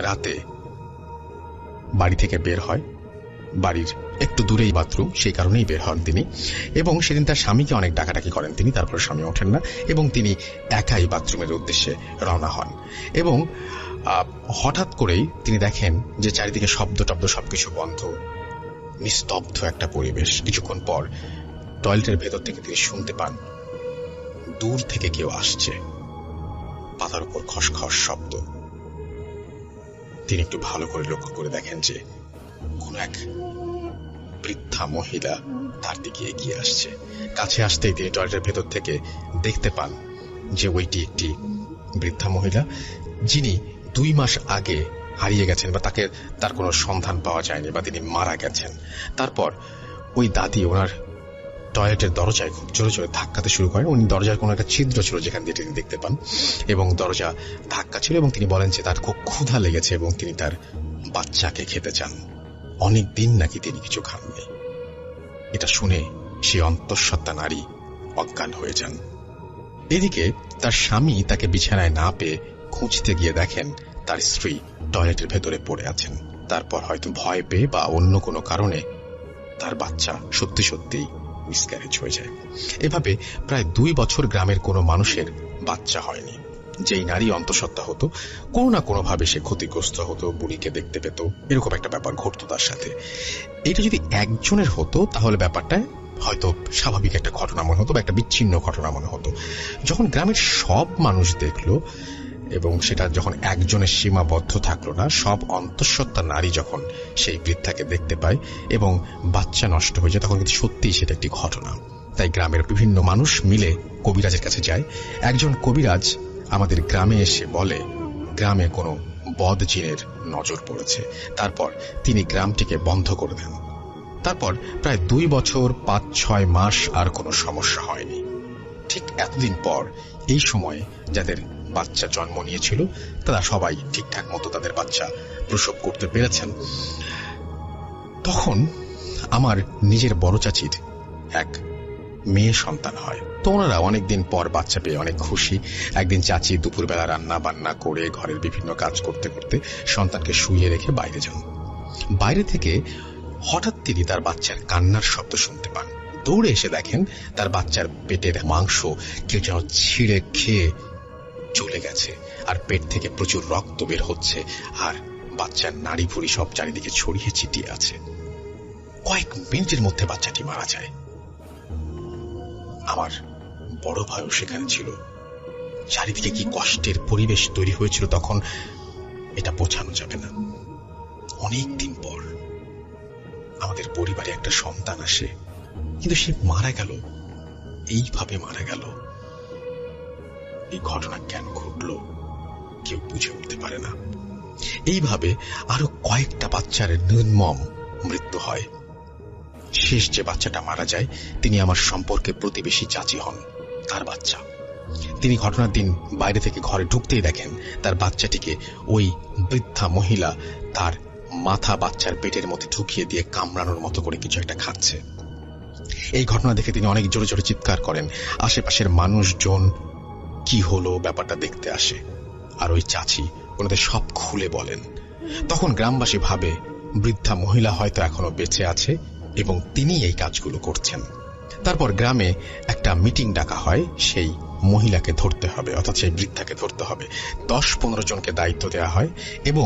রাতে বাড়ি থেকে বের হয়, বাড়ির একটু দূরেই বাথরুম, সেই কারণেই বের হন তিনি। এবং সেদিন তার স্বামীকে অনেক ডাকাডাকি করেন তিনি, তারপরে স্বামী ওঠেন না এবং তিনি একাই বাথরুমের উদ্দেশ্যে রওনা হন। এবং হঠাৎ করেই তিনি দেখেন যে চারিদিকে শব্দ টব্দ সবকিছু বন্ধ, নিস্তব্ধ একটা পরিবেশ। কিছুক্ষণ পর টয়লেটের ভেতর থেকে তিনি শুনতে পান দূর থেকে কেউ আসছে, পাতার উপর খসখস শব্দ। তিনি একটু ভালো করে লক্ষ্য করে দেখেন যে কোন এক বৃদ্ধা মহিলা তার দিকে এগিয়ে আসছে। কাছে আসতেই তিনি টয়লেটের ভেতর থেকে দেখতে পান যে ওইটি একটি বৃদ্ধা মহিলা, যিনি 2 মাস আগে হারিয়ে গেছেন বা তার কোনো সন্ধান পাওয়া যায়নি বা তিনি মারা গেছেন। তারপর ওই দাদি ওনার টয়লেটের দরজায় খুব জোরে জোরে ধাক্কাতে শুরু করেন। উনি দরজার কোনো একটা ছিদ্র ছিল যেখান দিয়ে তিনি দেখতে পান, এবং দরজা ধাক্কা ছিল এবং তিনি বলেন যে তার খুব ক্ষুধা লেগেছে এবং তিনি তার বাচ্চাকে খেতে চান। অনেক দিন নাকি তিনি কিছু খাননি। এটা শুনে সেই অন্তঃসত্ত্বা নারী অজ্ঞান হয়ে যান। এদিকে তার স্বামী তাকে বিছানায় না পেয়ে খুঁজতে গিয়ে দেখেন তার স্ত্রী টয়লেটের ভেতরে পড়ে আছেন। তারপর হয়তো ভয় পেয়ে বা অন্য কোনো কারণে তার বাচ্চা সত্যি সত্যিই মিসক্যারেজ হয়ে যায়। এভাবে প্রায় 2 বছর গ্রামের কোনো মানুষের বাচ্চা হয়নি। যেই নারী অন্তঃসত্ত্বা হতো, কোনো না কোনো ভাবে সে ক্ষতিগ্রস্ত হতো, বুড়িকে দেখতে পেত, এরকম একটা ব্যাপার ঘটতো তার সাথে। এটা যদি একজনের হতো তাহলে ব্যাপারটা হয়তো স্বাভাবিক একটা ঘটনা মনে হতো বা একটা বিচ্ছিন্ন ঘটনা মনে হতো। যখন গ্রামের সব মানুষ দেখলো এবং সেটা যখন একজনের সীমাবদ্ধ থাকলো না, সব অন্তঃসত্ত্বা নারী যখন সেই বৃদ্ধাকে দেখতে পায় এবং বাচ্চা নষ্ট হয়ে যায়, তখন কিন্তু সত্যিই সেটা একটি ঘটনা। তাই গ্রামের বিভিন্ন মানুষ মিলে কবিরাজের কাছে যায়। একজন কবিরাজ আমাদের গ্রামে এসে বলে গ্রামে কোনো বদ জিনের নজর পড়েছে। তারপর তিনি গ্রামটিকে বন্ধ করে দেন। তারপর প্রায় 2 বছর 5-6 মাস আর কোনো সমস্যা হয়নি। ঠিক এতদিন পর এই সময়ে যাদের বাচ্চা জন্ম নিয়েছিল তারা সবাই ঠিকঠাক মতো তাদের বাচ্চা প্রসব করতে পেরেছেন। তখন আমার নিজের বড় চাচির এক মেয়ে সন্তান হয়। তো ওনারা অনেকদিন পর বাচ্চা পেয়ে অনেক খুশি। একদিন চাচি দুপুরবেলা রান্না বান্না করে ঘরের বিভিন্ন কাজ করতে করতে সন্তানকে শুইয়ে রেখে বাইরে যান। বাইরে থেকে হঠাৎ তিনি তার বাচ্চার কান্নার শব্দ শুনতে পান। দৌড়ে এসে দেখেন তার বাচ্চার পেটের মাংস কেউ যেন ছিঁড়ে খেয়ে চলে গেছে, আর পেট থেকে প্রচুর রক্ত বের হচ্ছে, আর বাচ্চার নাড়ি ভুড়ি সব চারিদিকে ছড়িয়ে ছিটিয়ে আছে। কয়েক মিনিটের মধ্যে বাচ্চাটি মারা যায়। আমার বড় ভাইও সেখানে ছিল। চারিদিকে কি কষ্টের পরিবেশ তৈরি হয়েছিল তখন এটা বোঝানো যাবে না। অনেক দিন পর আমাদের পরিবারে একটা সন্তান আসে, কিন্তু সে মারা গেল, এইভাবে মারা গেল। এই ঘটনা কেন ঘটলো কেউ বুঝে উঠতে পারে না। এইভাবে আরো কয়েকটা বাচ্চার নির্মম মৃত্যু হয়। শেষ যে বাচ্চাটা মারা যায় তিনি আমার সম্পর্কে প্রতিবেশী চাচি হন, তার বাচ্চা। তিনি ঘটনার দিন বাইরে থেকে ঘরে ঢুকতেই দেখেন তার বাচ্চাটিকে ওই বৃদ্ধা মহিলা তার মাথা বাচ্চার পেটের মধ্যে ঢুকিয়ে দিয়ে কামড়ানোর মতো করে কিছু একটা খাচ্ছে। এই ঘটনা দেখে তিনি অনেক জোরে জোরে চিৎকার করেন। আশেপাশের মানুষজন কি হলো ব্যাপারটা দেখতে আসে, আর ওই চাচি ওনাদের সব খুলে বলেন। তখন গ্রামবাসী ভাবে বৃদ্ধা মহিলা হয়তো এখনো বেঁচে আছে এবং তিনি এই কাজগুলো করছেন। তারপর গ্রামে একটা মিটিং ডাকা হয়। সেই মহিলাকে ধরতে হবে, অর্থাৎ সেই বৃদ্ধাকে ধরতে হবে। 10-15 জনকে দায়িত্ব দেওয়া হয় এবং